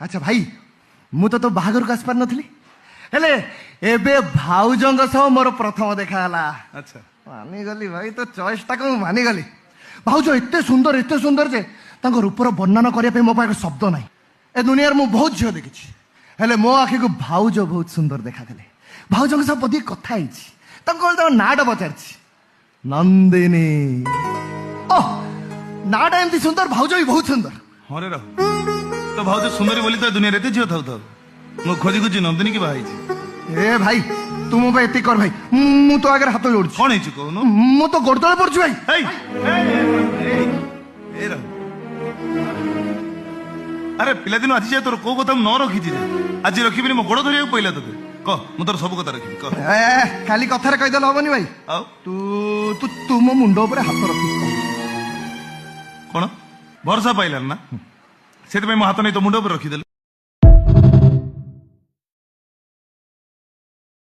अच्छा भाई मु तो बाहागर को आसपार नथली हेले एबे भाउजंग सह मोर प्रथम देखा हला। अच्छा मानिगली भाई तो चॉइस टा को मानिगली। भाउज एते सुंदर जे तांको रूपर वर्णन करिया पे मो पाखे शब्द नाही। ए दुनिया मु बहुत झियो देखिछि हेले मो आखि को भाउज बहुत सुंदर देखा देले। भाउजंग सह पदी कथा हिछि तांको नाटा पचारछि नंदिनी। ओह नाटा एमती सुंदर भाउज भी बहुत सुंदर। हाँ रे राहु तो भाउज सुंदरी बोली तो दुनिया रे झियो थाउ थाउ मो खोजी खोजी नंदिनी की बाहाई ए भाई तुम पे एति कर भाई मु तो आगे हाथ जोड़ कौन है कहून मु तो गोड़ तले पड़छु भाई। ए राहु अरे पिलादिन आज जाए तोर को कथा न रखी आज रखी मो गोड़ धरिया पहला तोके कह मु तोर सब कथा रखी कह खाली कथारे कहीदेल हबनी भाई। आउ तू तू तू मो मुंड ऊपर हाथ रखी कौन भरोसा पाइलान ना से मो हाथ नहीं तो मुंड ऊपर रखीदेलु।